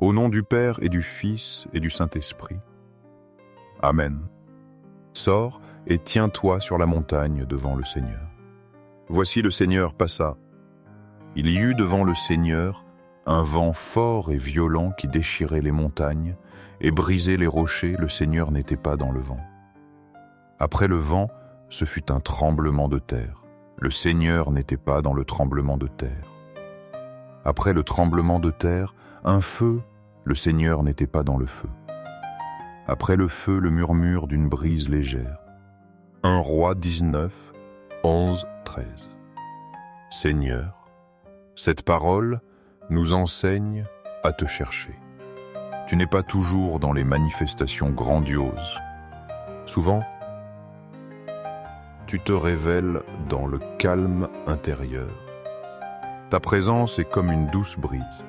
Au nom du Père et du Fils et du Saint-Esprit. Amen. Sors et tiens-toi sur la montagne devant le Seigneur. Voici le Seigneur passa. Il y eut devant le Seigneur un vent fort et violent qui déchirait les montagnes et brisait les rochers. Le Seigneur n'était pas dans le vent. Après le vent, ce fut un tremblement de terre. Le Seigneur n'était pas dans le tremblement de terre. Après le tremblement de terre, un feu. Le Seigneur n'était pas dans le feu. Après le feu, le murmure d'une brise légère. 1 Roi 19, 11, 13. Seigneur, cette parole nous enseigne à te chercher. Tu n'es pas toujours dans les manifestations grandioses. Souvent, tu te révèles dans le calme intérieur. Ta présence est comme une douce brise.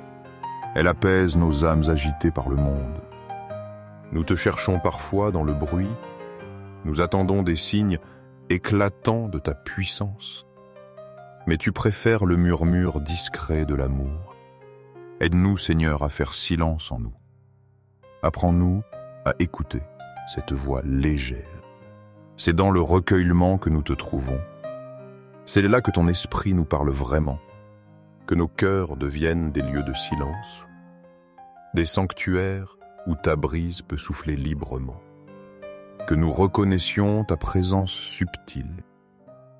Elle apaise nos âmes agitées par le monde. Nous te cherchons parfois dans le bruit. Nous attendons des signes éclatants de ta puissance. Mais tu préfères le murmure discret de l'amour. Aide-nous, Seigneur, à faire silence en nous. Apprends-nous à écouter cette voix légère. C'est dans le recueillement que nous te trouvons. C'est là que ton esprit nous parle vraiment, que nos cœurs deviennent des lieux de silence, des sanctuaires où ta brise peut souffler librement, que nous reconnaissions ta présence subtile.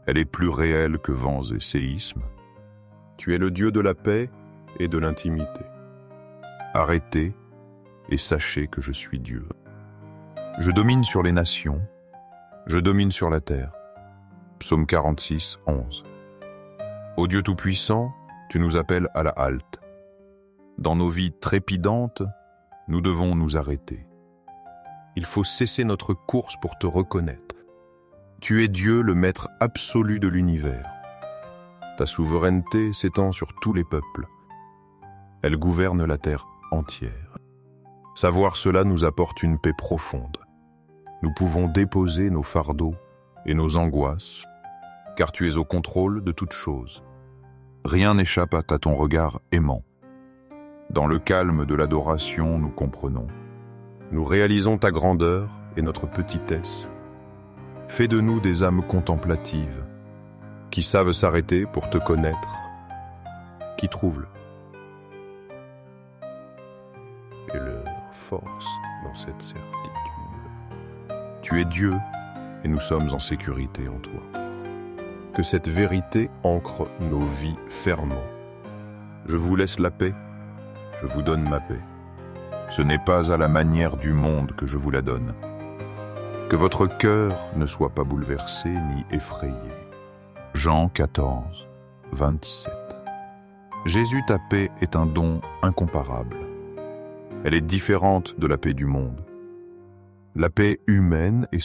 Elle est plus réelle que vents et séismes. Tu es le Dieu de la paix et de l'intimité. Arrêtez et sachez que je suis Dieu. Je domine sur les nations, je domine sur la terre. Psaume 46, 11. Ô Dieu Tout-Puissant, tu nous appelles à la halte. Dans nos vies trépidantes, nous devons nous arrêter. Il faut cesser notre course pour te reconnaître. Tu es Dieu, le maître absolu de l'univers. Ta souveraineté s'étend sur tous les peuples. Elle gouverne la terre entière. Savoir cela nous apporte une paix profonde. Nous pouvons déposer nos fardeaux et nos angoisses, car tu es au contrôle de toutes choses. Rien n'échappe à ton regard aimant. Dans le calme de l'adoration, nous comprenons. Nous réalisons ta grandeur et notre petitesse. Fais de nous des âmes contemplatives, qui savent s'arrêter pour te connaître, qui trouvent et leur force dans cette certitude. Tu es Dieu et nous sommes en sécurité en toi. Que cette vérité ancre nos vies fermement. Je vous laisse la paix, je vous donne ma paix. Ce n'est pas à la manière du monde que je vous la donne. Que votre cœur ne soit pas bouleversé ni effrayé. Jean 14, 27. Jésus, ta paix est un don incomparable. Elle est différente de la paix du monde. La paix humaine est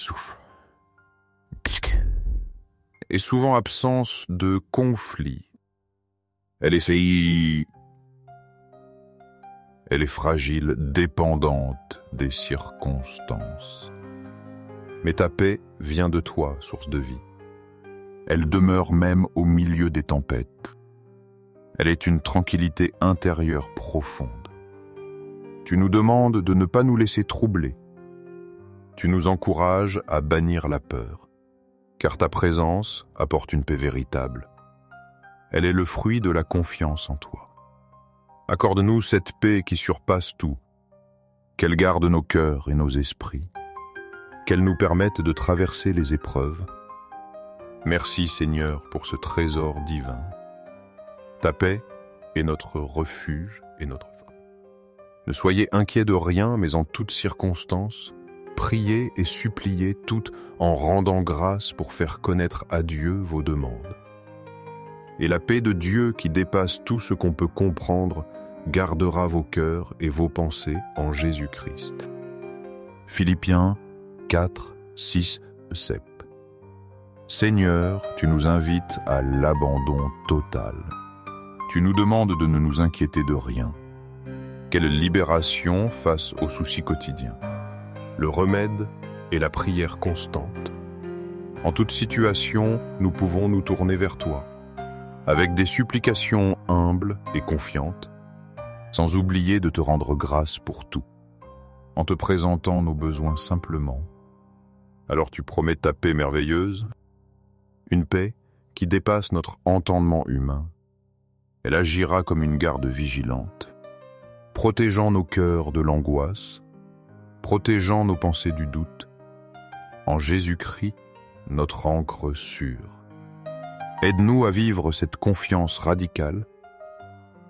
souvent absence de conflit. Elle est fragile, dépendante des circonstances. Mais ta paix vient de toi, source de vie. Elle demeure même au milieu des tempêtes. Elle est une tranquillité intérieure profonde. Tu nous demandes de ne pas nous laisser troubler. Tu nous encourages à bannir la peur, car ta présence apporte une paix véritable. Elle est le fruit de la confiance en toi. Accorde-nous cette paix qui surpasse tout, qu'elle garde nos cœurs et nos esprits, qu'elle nous permette de traverser les épreuves. Merci Seigneur pour ce trésor divin. Ta paix est notre refuge et notre force. Ne soyez inquiets de rien, mais en toutes circonstances, priez et suppliez tout en rendant grâce pour faire connaître à Dieu vos demandes. Et la paix de Dieu qui dépasse tout ce qu'on peut comprendre gardera vos cœurs et vos pensées en Jésus-Christ. Philippiens 4, 6, 7. Seigneur, tu nous invites à l'abandon total. Tu nous demandes de ne nous inquiéter de rien. Quelle libération face aux soucis quotidiens. Le remède est la prière constante. En toute situation, nous pouvons nous tourner vers toi. Avec des supplications humbles et confiantes, sans oublier de te rendre grâce pour tout, en te présentant nos besoins simplement. Alors tu promets ta paix merveilleuse, une paix qui dépasse notre entendement humain. Elle agira comme une garde vigilante, protégeant nos cœurs de l'angoisse, protégeant nos pensées du doute. En Jésus-Christ, notre ancre sûre. Aide-nous à vivre cette confiance radicale,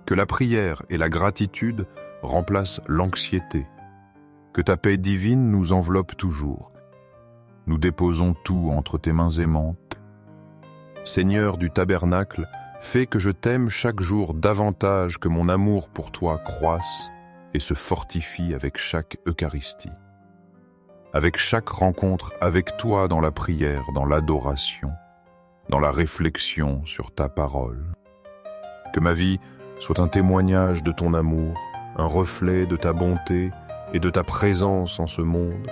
que la prière et la gratitude remplacent l'anxiété, que ta paix divine nous enveloppe toujours. Nous déposons tout entre tes mains aimantes. Seigneur du tabernacle, fais que je t'aime chaque jour davantage, que mon amour pour toi croisse et se fortifie avec chaque Eucharistie. Avec chaque rencontre avec toi dans la prière, dans l'adoration, dans la réflexion sur ta parole. Que ma vie soit un témoignage de ton amour, un reflet de ta bonté et de ta présence en ce monde.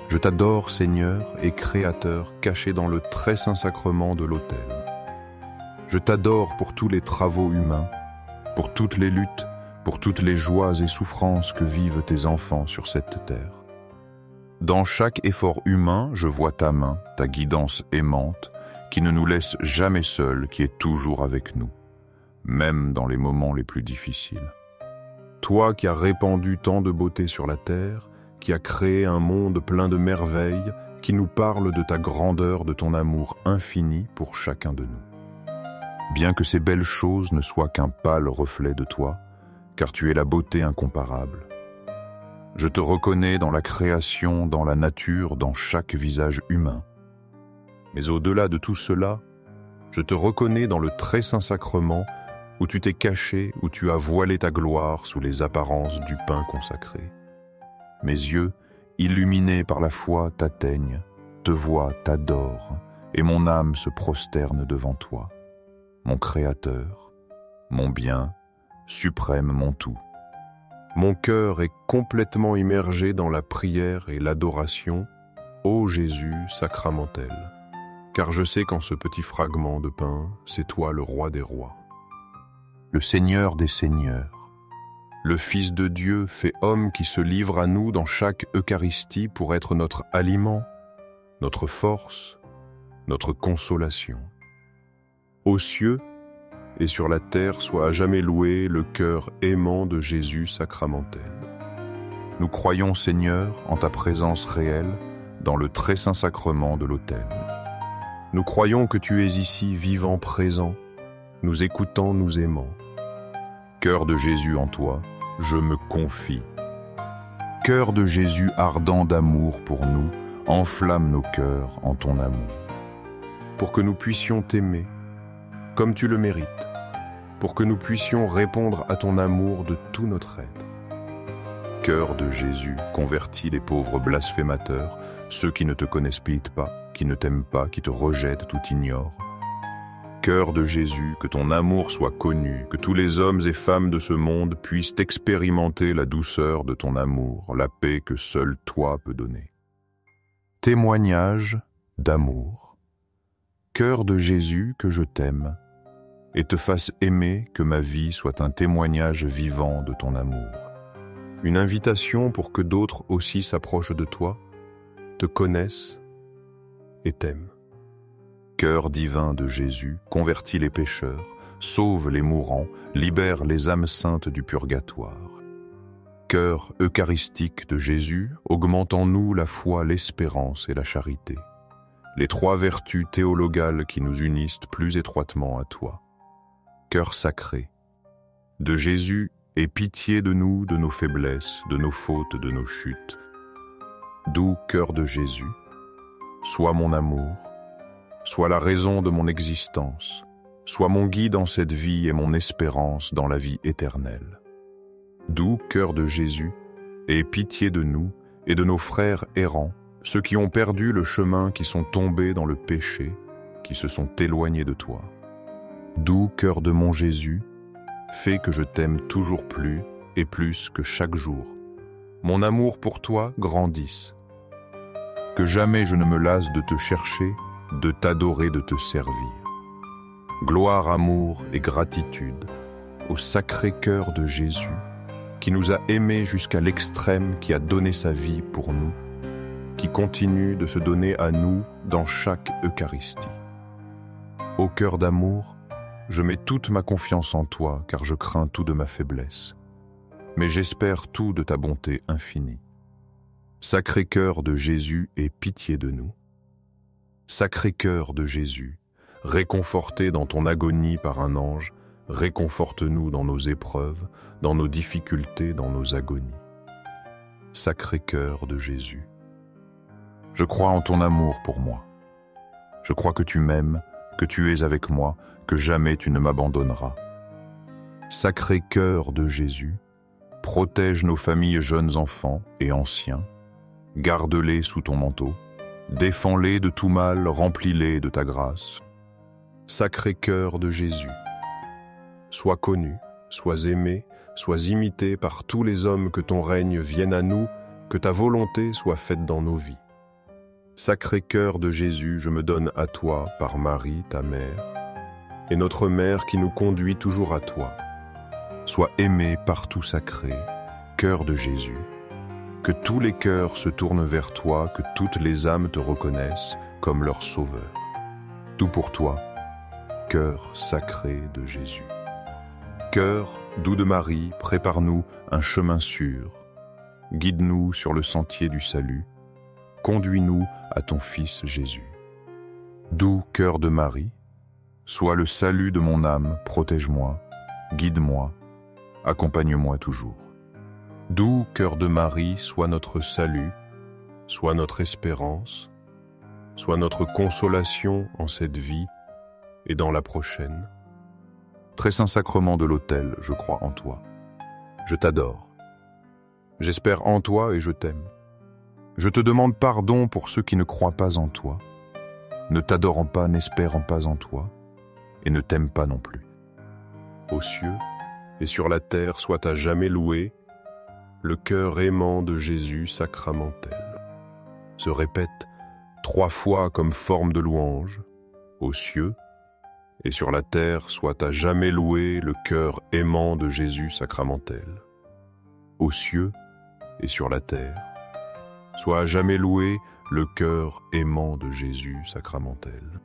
Je t'adore, Seigneur et Créateur, caché dans le très saint sacrement de l'autel. Je t'adore pour tous les travaux humains, pour toutes les luttes, pour toutes les joies et souffrances que vivent tes enfants sur cette terre. Dans chaque effort humain, je vois ta main, ta guidance aimante, qui ne nous laisse jamais seuls, qui est toujours avec nous, même dans les moments les plus difficiles. Toi qui as répandu tant de beauté sur la terre, qui as créé un monde plein de merveilles, qui nous parle de ta grandeur, de ton amour infini pour chacun de nous. Bien que ces belles choses ne soient qu'un pâle reflet de toi, car tu es la beauté incomparable. Je te reconnais dans la création, dans la nature, dans chaque visage humain. Mais au-delà de tout cela, je te reconnais dans le très saint sacrement où tu t'es caché, où tu as voilé ta gloire sous les apparences du pain consacré. Mes yeux, illuminés par la foi, t'atteignent, te voient, t'adorent, et mon âme se prosterne devant toi, mon Créateur, mon bien, suprême mon tout. Mon cœur est complètement immergé dans la prière et l'adoration, ô Jésus sacramentel, car je sais qu'en ce petit fragment de pain, c'est toi le roi des rois, le Seigneur des seigneurs, le Fils de Dieu fait homme qui se livre à nous dans chaque Eucharistie pour être notre aliment, notre force, notre consolation. Aux cieux et sur la terre soit à jamais loué le cœur aimant de Jésus sacramentel. Nous croyons, Seigneur, en ta présence réelle dans le très saint sacrement de l'autel. Nous croyons que tu es ici vivant, présent, nous écoutant, nous aimant. Cœur de Jésus en toi, je me confie. Cœur de Jésus ardent d'amour pour nous, enflamme nos cœurs en ton amour, pour que nous puissions t'aimer comme tu le mérites, pour que nous puissions répondre à ton amour de tout notre être. Cœur de Jésus, convertis les pauvres blasphémateurs, ceux qui ne te connaissent pas, qui ne t'aiment pas, qui te rejettent, tout ignorent. Cœur de Jésus, que ton amour soit connu, que tous les hommes et femmes de ce monde puissent expérimenter la douceur de ton amour, la paix que seul toi peux donner. Témoignage d'amour. Cœur de Jésus, que je t'aime, et te fasse aimer, que ma vie soit un témoignage vivant de ton amour. Une invitation pour que d'autres aussi s'approchent de toi, te connaissent et t'aiment. Cœur divin de Jésus, convertis les pécheurs, sauve les mourants, libère les âmes saintes du purgatoire. Cœur eucharistique de Jésus, augmente en nous la foi, l'espérance et la charité, les trois vertus théologales qui nous unissent plus étroitement à toi. Cœur sacré de Jésus, aie pitié de nous, de nos faiblesses, de nos fautes, de nos chutes. Doux cœur de Jésus, sois mon amour, sois la raison de mon existence, sois mon guide en cette vie et mon espérance dans la vie éternelle. Doux cœur de Jésus, aie pitié de nous et de nos frères errants, ceux qui ont perdu le chemin, qui sont tombés dans le péché, qui se sont éloignés de toi. Doux cœur de mon Jésus, fais que je t'aime toujours plus et plus que chaque jour. Mon amour pour toi grandisse. Que jamais je ne me lasse de te chercher, de t'adorer, de te servir. Gloire, amour et gratitude au sacré cœur de Jésus, qui nous a aimés jusqu'à l'extrême, qui a donné sa vie pour nous, qui continue de se donner à nous dans chaque Eucharistie. Ô cœur d'amour, je mets toute ma confiance en toi, car je crains tout de ma faiblesse, mais j'espère tout de ta bonté infinie. Sacré cœur de Jésus, aie pitié de nous. Sacré cœur de Jésus, réconforté dans ton agonie par un ange, réconforte-nous dans nos épreuves, dans nos difficultés, dans nos agonies. Sacré cœur de Jésus, je crois en ton amour pour moi. Je crois que tu m'aimes, que tu es avec moi, que jamais tu ne m'abandonneras. Sacré cœur de Jésus, protège nos familles jeunes enfants et anciens, garde-les sous ton manteau, défends-les de tout mal, remplis-les de ta grâce. Sacré cœur de Jésus, sois connu, sois aimé, sois imité par tous les hommes, que ton règne vienne à nous, que ta volonté soit faite dans nos vies. Sacré cœur de Jésus, je me donne à toi par Marie, ta mère, et notre mère qui nous conduit toujours à toi. Sois aimé partout sacré, cœur de Jésus, que tous les cœurs se tournent vers toi, que toutes les âmes te reconnaissent comme leur sauveur. Tout pour toi, cœur sacré de Jésus. Cœur doux de Marie, prépare-nous un chemin sûr. Guide-nous sur le sentier du salut. Conduis-nous à ton Fils Jésus. Doux cœur de Marie, sois le salut de mon âme, protège-moi, guide-moi, accompagne-moi toujours. Doux cœur de Marie, sois notre salut, sois notre espérance, sois notre consolation en cette vie et dans la prochaine. Très saint sacrement de l'autel, je crois en toi. Je t'adore. J'espère en toi et je t'aime. Je te demande pardon pour ceux qui ne croient pas en toi, ne t'adorant pas, n'espérant pas en toi, et ne t'aiment pas non plus. Aux cieux et sur la terre soit à jamais loué le cœur aimant de Jésus sacramentel. Se répète 3 fois comme forme de louange. Aux cieux et sur la terre soit à jamais loué le cœur aimant de Jésus sacramentel. Aux cieux et sur la terre soit à jamais loué le cœur aimant de Jésus sacramentel.